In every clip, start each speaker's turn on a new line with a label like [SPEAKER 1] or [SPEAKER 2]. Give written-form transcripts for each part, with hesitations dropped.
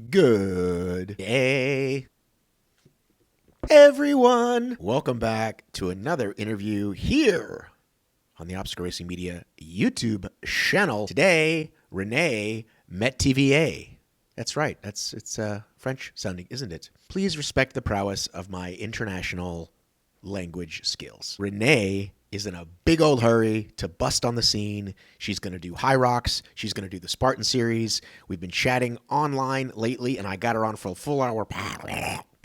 [SPEAKER 1] Good day, everyone. Welcome back to another interview here on the Obstacle Racing Media YouTube channel. Today, Renee Metivier. That's right. It's French sounding, isn't it? Please respect the prowess of my international language skills. Renee is in a big old hurry to bust on the scene. She's going to do Hyrox. She's going to do the Spartan series. We've been chatting online lately, and I got her on for a full hour.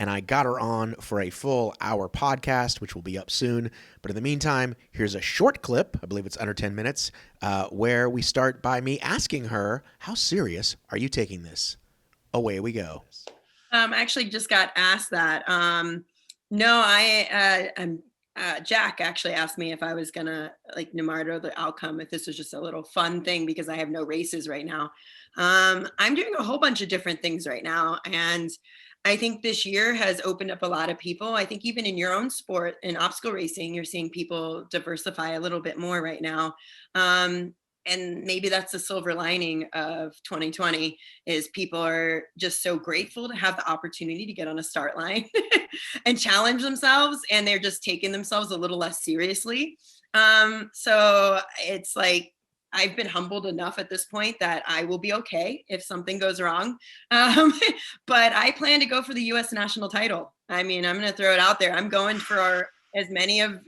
[SPEAKER 1] And I got her on for a full hour podcast, which will be up soon. But in the meantime, here's a short clip, I believe it's under 10 minutes, where we start by me asking her, how serious are you taking this? Away we go.
[SPEAKER 2] I actually just got asked that. No, I'm Jack actually asked me if I was gonna, like, no matter the outcome, if this was just a little fun thing because I have no races right now. I'm doing a whole bunch of different things right now, and I think this year has opened up a lot of people. I think even in your own sport, in obstacle racing, you're seeing people diversify a little bit more right now. And maybe that's the silver lining of 2020 is people are just so grateful to have the opportunity to get on a start line and challenge themselves, and they're just taking themselves a little less seriously. So it's like I've been humbled enough at this point that I will be okay if something goes wrong. But I plan to go for the U.S. national title. I mean, I'm going to throw it out there. I'm going for as many of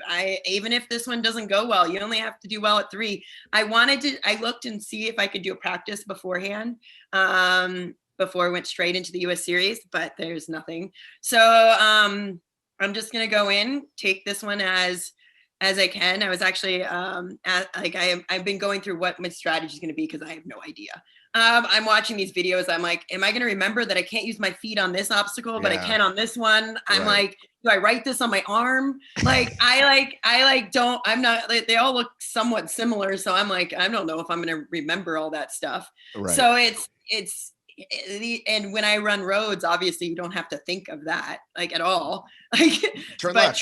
[SPEAKER 2] even if this one doesn't go well, you only have to do well at 3. I looked and see if I could do a practice beforehand before I went straight into the US series, but there's nothing. So I'm just going to go in, take this one as I can. I was actually I've been going through what my strategy is going to be because I have no idea. I'm watching these videos. I'm like, am I going to remember that I can't use my feet on this obstacle, but I can on this one? I'm like, do I write this on my arm? Like, I'm not, like, they all look somewhat similar. So I'm like, I don't know if I'm going to remember all that stuff. Right. So and when I run roads, obviously you don't have to think of that, like, at all. Like, but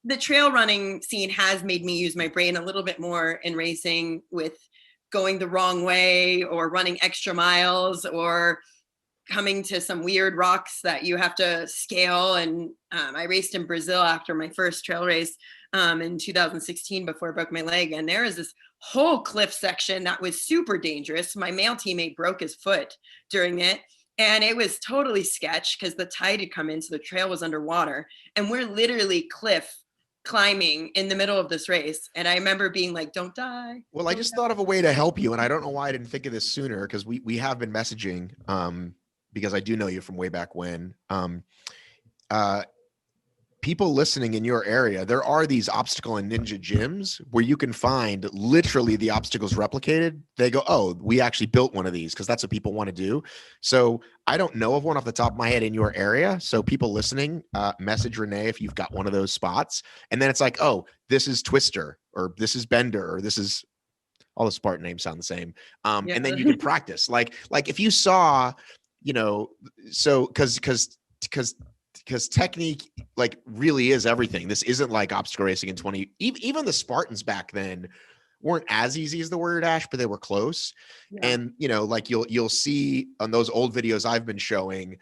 [SPEAKER 2] the trail running scene has made me use my brain a little bit more in racing, with going the wrong way or running extra miles or coming to some weird rocks that you have to scale. And I raced in Brazil after my first trail race in 2016 before I broke my leg. And there is this whole cliff section that was super dangerous. My male teammate broke his foot during it. And it was totally sketch because the tide had come in, so the trail was underwater. And we're literally cliff climbing in the middle of this race. And I remember being like, don't die.
[SPEAKER 1] Well, I just thought of a way to help you. And I don't know why I didn't think of this sooner, because we have been messaging, because I do know you from way back when. People listening in your area, there are these obstacle and ninja gyms where you can find literally the obstacles replicated. They go, oh, we actually built one of these because that's what people want to do. So I don't know of one off the top of my head in your area. So people listening, message Renee if you've got one of those spots. And then it's like, oh, this is Twister, or this is Bender, or this is, all the Spartan names sound the same. And then you can practice. Like if you saw, so because technique, like, really is everything. This isn't like obstacle racing in 20, even the Spartans back then weren't as easy as the Warrior Dash, but they were close. Yeah. And, like you'll see on those old videos I've been showing,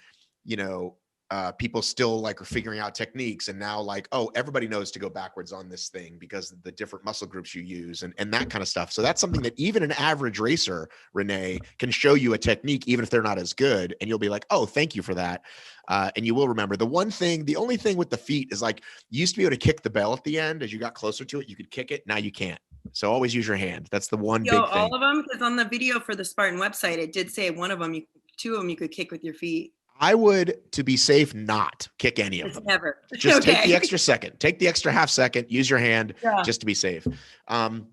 [SPEAKER 1] people still like are figuring out techniques, and now like, oh, everybody knows to go backwards on this thing because of the different muscle groups you use and that kind of stuff. So that's something that even an average racer, Renee, can show you a technique, even if they're not as good. And you'll be like, oh, thank you for that. And you will remember. The only thing with the feet is, like, you used to be able to kick the bell at the end. As you got closer to it, you could kick it. Now you can't. So always use your hand. That's the one big thing.
[SPEAKER 2] All of them, because on the video for the Spartan website, it did say two of them you could kick with your feet.
[SPEAKER 1] I would, to be safe, not kick any of them.
[SPEAKER 2] Never.
[SPEAKER 1] Just take the extra second. Take the extra half second. Use your hand just to be safe. And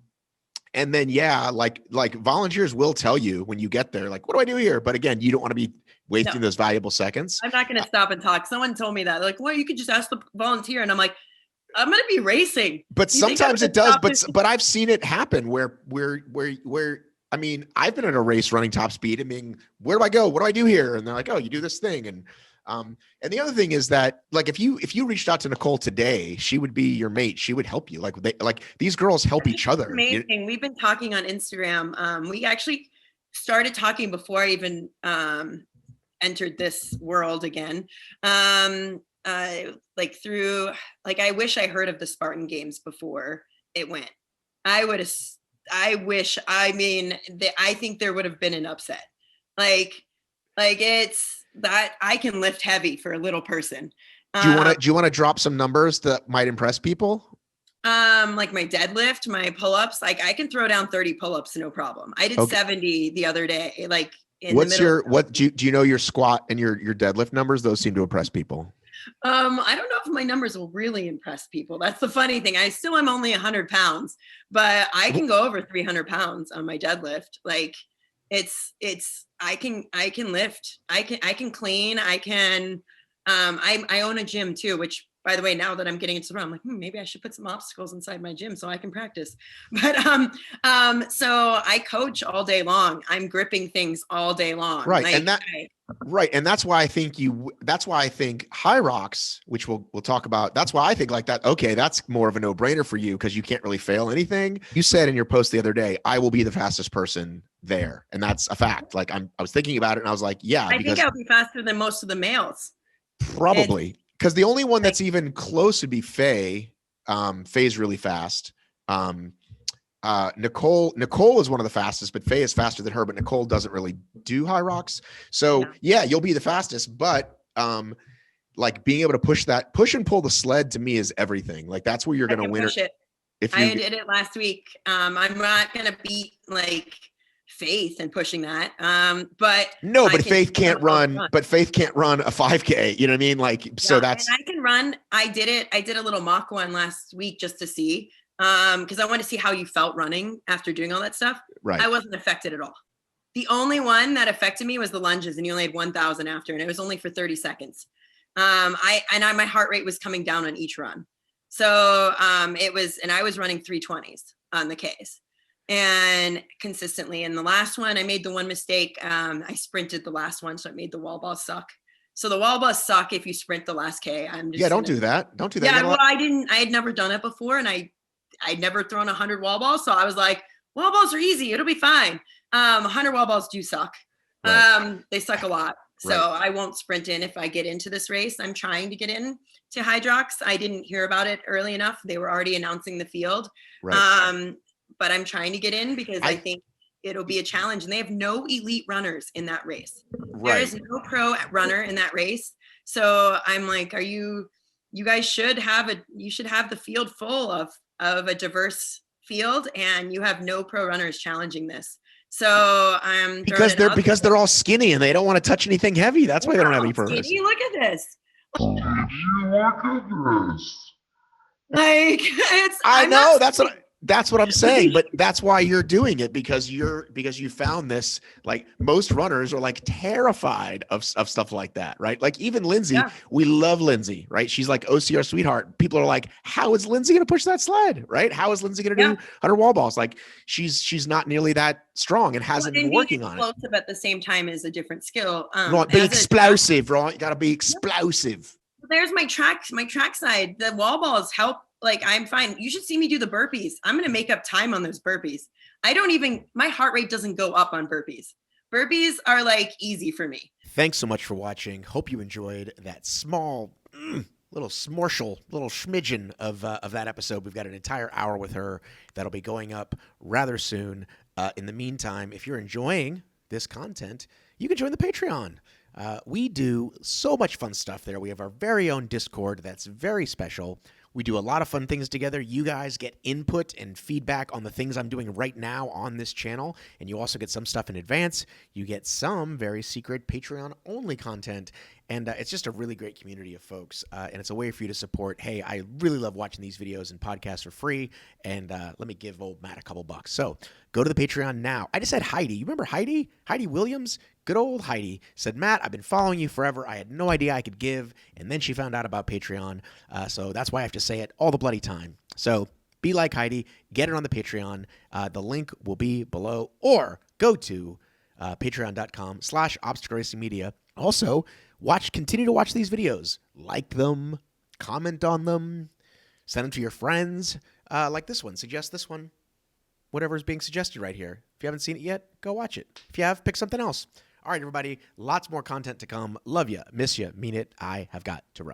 [SPEAKER 1] then, like volunteers will tell you when you get there, like, what do I do here? But again, you don't want to be wasting those valuable seconds.
[SPEAKER 2] I'm not going to stop and talk. Someone told me that. They're like, well, you could just ask the volunteer. And I'm like, I'm going to be racing.
[SPEAKER 1] But sometimes it does. But I've seen it happen where I mean, I've been in a race running top speed and being, where do I go? What do I do here? And they're like, oh, you do this thing. And the other thing is that, like, if you reached out to Nicole today, she would be your mate. She would help you. Like, these girls help each other.
[SPEAKER 2] Amazing. We've been talking on Instagram. We actually started talking before I even entered this world again. Like through, like, I wish I heard of the Spartan games before it went. I would have, I mean, I think there would have been an upset. Like it's that I can lift heavy for a little person.
[SPEAKER 1] Do you want to drop some numbers that might impress people?
[SPEAKER 2] Like my deadlift, my pull-ups, like I can throw down 30 pull-ups, no problem. I did 70 the other day, like in the middle.
[SPEAKER 1] Do you know your squat and your deadlift numbers? Those seem to impress people.
[SPEAKER 2] I don't know if my numbers will really impress people. That's the funny thing. I still am only 100 pounds, but I can go over 300 pounds on my deadlift. Like I can lift, I can clean, I can, I own a gym too, which, by the way, now that I'm getting into the run, I'm like, maybe I should put some obstacles inside my gym so I can practice. But so I coach all day long. I'm gripping things all day long.
[SPEAKER 1] Right. Like, and that's why I think Hyrox, which we'll talk about. That's why I think like that. Okay, that's more of a no-brainer for you because you can't really fail anything. You said in your post the other day, I will be the fastest person there, and that's a fact. Like I was thinking about it, and I was like, yeah,
[SPEAKER 2] I think I'll be faster than most of the males.
[SPEAKER 1] Probably. Because the only one that's even close would be Faye. Faye's really fast. Nicole is one of the fastest, but Faye is faster than her, but Nicole doesn't really do Hyrox. So yeah, you'll be the fastest, but like being able to push and pull the sled to me is everything. Like that's where you're going to win.
[SPEAKER 2] I did it last week. I'm not going to beat like Faith and pushing that. But
[SPEAKER 1] no, but Faith can't run, a 5K, you know what I mean? Like, so that's,
[SPEAKER 2] I can run. I did a little mock one last week just to see, because I wanted to see how you felt running after doing all that stuff.
[SPEAKER 1] Right.
[SPEAKER 2] I wasn't affected at all. The only one that affected me was the lunges, and you only had 1,000 after, and it was only for 30 seconds. My heart rate was coming down on each run. So, I was running 320s on the Ks. And consistently. In the last one, I made the one mistake. I sprinted the last one, so it made the wall balls suck. So the wall balls suck if you sprint the last K.
[SPEAKER 1] Don't do that. Don't do that.
[SPEAKER 2] Yeah, well, I had never done it before, and I'd never thrown 100 wall balls, so I was like, wall balls are easy. It'll be fine. 100 wall balls do suck. Right. They suck a lot. So I won't sprint in if I get into this race. I'm trying to get in to Hyrox. I didn't hear about it early enough. They were already announcing the field. Right. But I'm trying to get in because I think it'll be a challenge, and they have no elite runners in that race. Right. There is no pro runner in that race. So I'm like, you guys should have the field full of a diverse field, and you have no pro runners challenging this. So I'm
[SPEAKER 1] because they're all skinny and they don't want to touch anything heavy. That's why they don't have any pro runners.
[SPEAKER 2] Look at this.
[SPEAKER 1] Like that's what I'm saying, but that's why you're doing it, because you found this. Like most runners are like terrified of stuff like that, right? Like even Lindsay, we love Lindsay, right? She's like OCR sweetheart. People are like, how is Lindsay going to push that sled, right? How is Lindsay going to do 100 wall balls? Like she's not nearly that strong and hasn't been working on it.
[SPEAKER 2] Explosive at the same time is a different skill.
[SPEAKER 1] Right, be explosive, right? You got to be explosive.
[SPEAKER 2] There's my track side. The wall balls help. Like I'm fine. You should see me do the burpees. I'm going to make up time on those burpees. My heart rate doesn't go up on burpees. Burpees are like easy for me.
[SPEAKER 1] Thanks so much for watching. Hope you enjoyed that small little schmidgen of that episode. We've got an entire hour with her that'll be going up rather soon. In the meantime, if you're enjoying this content, you can join the Patreon. We do so much fun stuff there. We have our very own Discord that's very special. We do a lot of fun things together. You guys get input and feedback on the things I'm doing right now on this channel, and you also get some stuff in advance. You get some very secret Patreon-only content, and it's just a really great community of folks, and it's a way for you to support, hey, I really love watching these videos and podcasts for free, and let me give old Matt a couple bucks. So go to the Patreon now. I just said Heidi. You remember Heidi? Heidi Williams? Good old Heidi said, Matt, I've been following you forever. I had no idea I could give. And then she found out about Patreon. So that's why I have to say it all the bloody time. So be like Heidi. Get it on the Patreon. The link will be below. Or go to patreon.com/obstacle racing media. Also, continue to watch these videos. Like them. Comment on them. Send them to your friends. Like this one. Suggest this one. Whatever is being suggested right here. If you haven't seen it yet, go watch it. If you have, pick something else. All right, everybody, lots more content to come. Love you, miss you, mean it. I have got to run.